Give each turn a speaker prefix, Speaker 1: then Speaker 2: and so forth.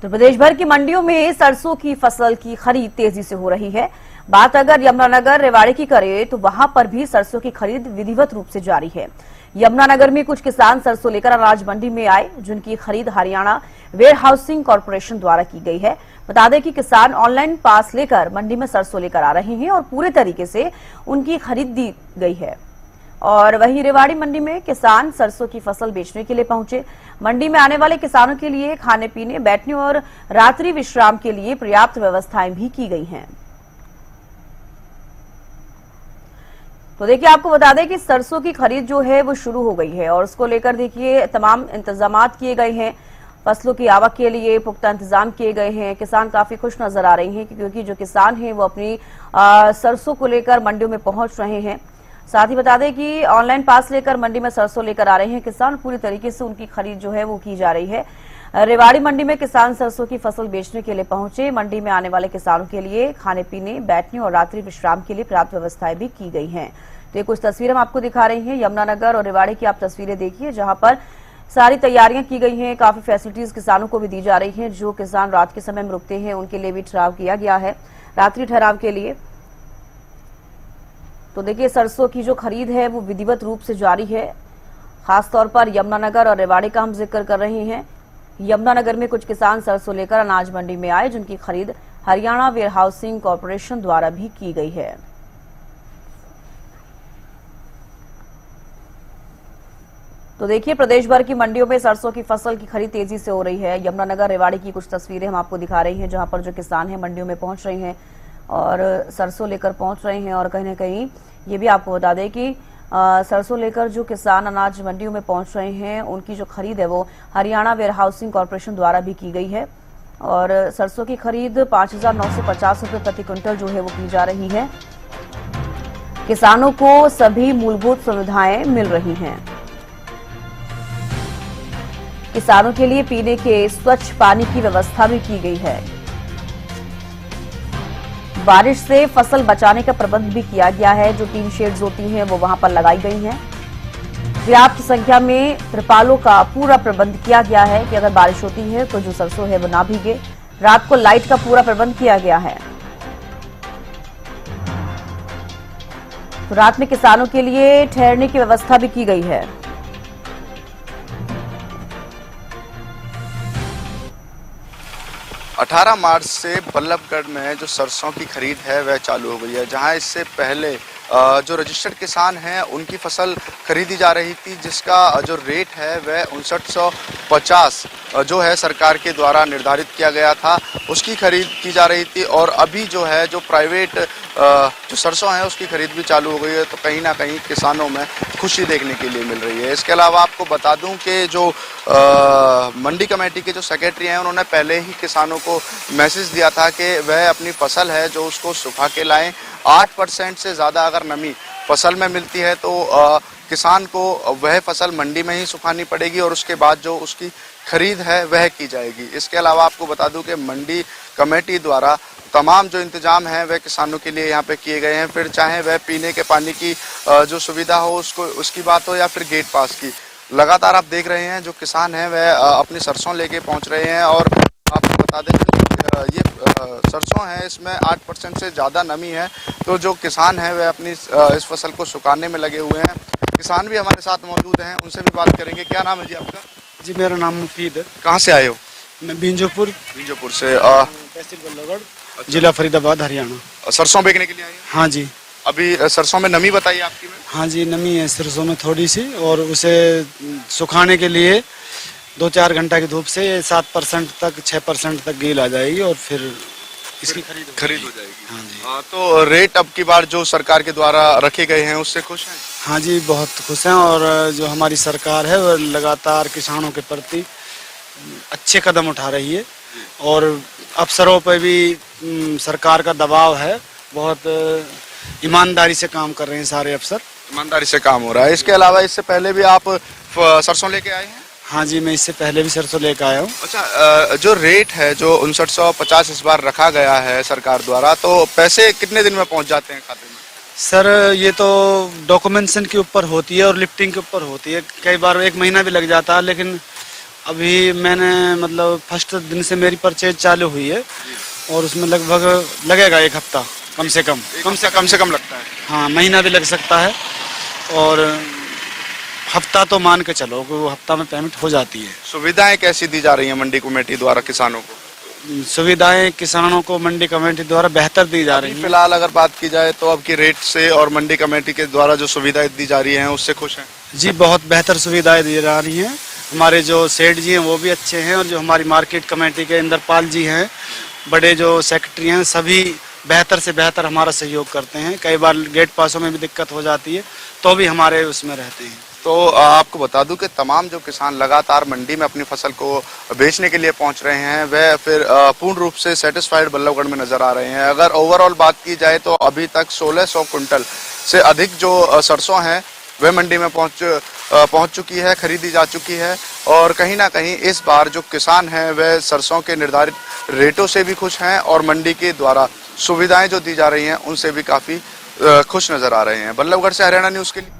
Speaker 1: तो प्रदेश भर की मंडियों में सरसों की फसल की खरीद तेजी से हो रही है। बात अगर यमुनानगर रेवाड़ी की करें तो वहां पर भी सरसों की खरीद विधिवत रूप से जारी है। यमुनानगर में कुछ किसान सरसों लेकर अनाज मंडी में आए, जिनकी खरीद हरियाणा वेयर हाउसिंग कॉर्पोरेशन द्वारा की गई है। बता दें कि किसान ऑनलाइन पास लेकर मंडी में सरसों लेकर आ रहे हैं और पूरे तरीके से उनकी खरीद दी गई है। और वहीं रेवाड़ी मंडी में किसान सरसों की फसल बेचने के लिए पहुंचे। मंडी में आने वाले किसानों के लिए खाने पीने, बैठने और रात्रि विश्राम के लिए पर्याप्त व्यवस्थाएं भी की गई हैं। तो देखिए, आपको बता दें कि सरसों की खरीद जो है वो शुरू हो गई है और उसको लेकर देखिए तमाम इंतजामात किए गए हैं। फसलों की आवक के लिए पुख्ता इंतजाम किए गए हैं। किसान काफी खुश नजर आ रहे हैं क्योंकि जो किसान हैं वो अपनी सरसों को लेकर मंडियों में पहुंच रहे हैं। साथ ही बता दें कि ऑनलाइन पास लेकर मंडी में सरसों लेकर आ रहे हैं किसान। पूरी तरीके से उनकी खरीद जो है वो की जा रही है। रेवाड़ी मंडी में किसान सरसों की फसल बेचने के लिए पहुंचे। मंडी में आने वाले किसानों के लिए खाने पीने, बैठने और रात्रि विश्राम के लिए पर्याप्त व्यवस्थाएं भी की गई हैं। तो ये कुछ तस्वीरें हम आपको दिखा रहे हैं। यमुनानगर और रेवाड़ी की आप तस्वीरें देखिए, जहां पर सारी तैयारियां की गई हैं। काफी फैसिलिटीज किसानों को भी दी जा रही हैं। जो किसान रात के समय में रुकते हैं उनके लिए भी ठहराव किया गया है, रात्रि ठहराव के लिए। तो देखिए, सरसों की जो खरीद है वो विधिवत रूप से जारी है। खासतौर पर यमुनानगर और रेवाड़ी का हम जिक्र कर रहे हैं। यमुनानगर में कुछ किसान सरसों लेकर अनाज मंडी में आए, जिनकी खरीद हरियाणा वेयर हाउसिंग कॉर्पोरेशन द्वारा भी की गई है। तो देखिए, प्रदेश भर की मंडियों में सरसों की फसल की खरीद तेजी से हो रही है। यमुनानगर रेवाड़ी की कुछ तस्वीरें हम आपको दिखा रही हैं, जहां पर जो किसान हैं मंडियों में पहुंच रहे हैं और सरसों लेकर पहुंच रहे हैं। और कहीं न कहीं ये भी आपको बता दें कि सरसों लेकर जो किसान अनाज मंडियों में पहुंच रहे हैं उनकी जो खरीद है वो हरियाणा वेयर हाउसिंग कॉर्पोरेशन द्वारा भी की गई है। और सरसों की खरीद 5,950 रुपये प्रति क्विंटल जो है वो की जा रही है। किसानों को सभी मूलभूत सुविधाएं मिल रही हैं। किसानों के लिए पीने के स्वच्छ पानी की व्यवस्था भी की गई है। बारिश से फसल बचाने का प्रबंध भी किया गया है। जो टीन शेड्स होती हैं वो वहां पर लगाई गई हैं। पर्याप्त संख्या में त्रिपालों का पूरा प्रबंध किया गया है कि अगर बारिश होती है तो जो सरसों है वो ना भीगे। रात को लाइट का पूरा प्रबंध किया गया है। तो रात में किसानों के लिए ठहरने की व्यवस्था भी की गई है।
Speaker 2: अठारह मार्च से बल्लभगढ़ में जो सरसों की खरीद है वह चालू हो गई है, जहां इससे पहले जो रजिस्टर्ड किसान हैं उनकी फसल खरीदी जा रही थी, जिसका जो रेट है वह 5950 जो है सरकार के द्वारा निर्धारित किया गया था, उसकी खरीद की जा रही थी। और अभी जो है जो प्राइवेट जो सरसों है उसकी खरीद भी चालू हो गई है। तो कहीं ना कहीं किसानों में खुशी देखने के लिए मिल रही है। इसके अलावा आपको बता दूं कि जो मंडी कमेटी के जो सेक्रेटरी हैं उन्होंने पहले ही किसानों को मैसेज दिया था कि वह अपनी फसल है जो उसको सुखा के लाएं। 8% से ज़्यादा अगर नमी फसल में मिलती है तो किसान को वह फसल मंडी में ही सुखानी पड़ेगी और उसके बाद जो उसकी खरीद है वह की जाएगी। इसके अलावा आपको बता दूं कि मंडी कमेटी द्वारा तमाम जो इंतजाम हैं वह किसानों के लिए यहाँ पे किए गए हैं। फिर चाहे वह पीने के पानी की जो सुविधा हो उसकी बात हो या फिर गेट पास की। लगातार आप देख रहे हैं जो किसान हैं वह अपनी सरसों लेके पहुँच रहे हैं। और आपको बता दें ये सरसों है, इसमें 8% से ज़्यादा नमी है। तो जो किसान हैं वह अपनी इस फसल को सुखाने में लगे हुए हैं। किसान भी हमारे साथ मौजूद हैं, उनसे भी बात करेंगे। क्या नाम है जी आपका?
Speaker 3: जी, मेरा नाम मुफीद है।
Speaker 2: कहाँ से आए हो?
Speaker 3: मैं बिंजोपुर
Speaker 2: से
Speaker 3: तहसील बल्लभगढ़, जिला फरीदाबाद, हरियाणा।
Speaker 2: सरसों बेचने के लिए आए हैं?
Speaker 3: हाँ जी।
Speaker 2: अभी सरसों में नमी बताइए आपकी में?
Speaker 3: हाँ जी, नमी है सरसों में थोड़ी सी, और उसे सुखाने के लिए 2-4 घंटा की धूप से 7% तक 6% तक गील आ जाएगी और फिर इसकी खरीद हो जाएगी। हाँ जी।
Speaker 2: तो रेट अब की बार जो सरकार के द्वारा रखे गए हैं उससे खुश हैं?
Speaker 3: हाँ जी, बहुत खुश हैं। और जो हमारी सरकार है वह लगातार किसानों के प्रति अच्छे कदम उठा रही है और अफसरों पर भी सरकार का दबाव है। बहुत ईमानदारी से काम कर रहे हैं सारे अफसर।
Speaker 2: ईमानदारी से काम हो रहा है। इसके अलावा इससे पहले भी आप सरसों लेके आए हैं?
Speaker 3: हाँ जी, मैं इससे पहले भी सरसों लेकर आया हूँ।
Speaker 2: अच्छा, जो रेट है जो 5950 इस बार रखा गया है सरकार द्वारा, तो पैसे कितने दिन में पहुँच जाते हैं खाते में?
Speaker 3: सर, ये तो डॉक्यूमेंटेशन के ऊपर होती है और लिफ्टिंग के ऊपर होती है। कई बार 1 महीना भी लग जाता है, लेकिन अभी मैंने मतलब फर्स्ट दिन से मेरी परचेज चालू हुई है और उसमें लगभग लगेगा 1 हफ्ता कम से कम
Speaker 2: लगता है।
Speaker 3: हाँ, महीना भी लग सकता है और हफ्ता तो मान के चलो कि वो हफ्ता में पेमेंट हो जाती है।
Speaker 2: सुविधाएं कैसी दी जा रही हैं मंडी कमेटी द्वारा किसानों को?
Speaker 3: सुविधाएं किसानों को मंडी कमेटी द्वारा बेहतर दी जा रही हैं।
Speaker 2: फिलहाल अगर बात की जाए तो अब की रेट से और मंडी कमेटी के द्वारा जो सुविधाएं दी जा रही हैं उससे खुश हैं?
Speaker 3: जी, बहुत बेहतर सुविधाएं दी जा रही हैं। हमारे जो सेठ जी हैं वो भी अच्छे हैं और जो हमारी मार्केट कमेटी के इंदरपाल जी हैं, बड़े जो सेक्रेटरी हैं, सभी बेहतर से बेहतर हमारा सहयोग करते हैं। कई बार गेट पासों में भी दिक्कत हो जाती है तो भी हमारे उसमें रहते हैं।
Speaker 2: तो आपको बता दूं कि तमाम जो किसान लगातार मंडी में अपनी फसल को बेचने के लिए पहुंच रहे हैं वह फिर पूर्ण रूप से सेटिस्फाइड बल्लभगढ़ में नजर आ रहे हैं। अगर ओवरऑल बात की जाए तो अभी तक 1600 कुंटल से अधिक जो सरसों है वह मंडी में पहुंच चुकी है, खरीदी जा चुकी है और कहीं ना कहीं इस बार जो किसान हैं वह सरसों के निर्धारित रेटों से भी खुश हैं और मंडी के द्वारा सुविधाएं जो दी जा रही हैं उनसे भी काफी खुश नजर आ रहे हैं। बल्लभगढ़ से हरियाणा न्यूज के लिए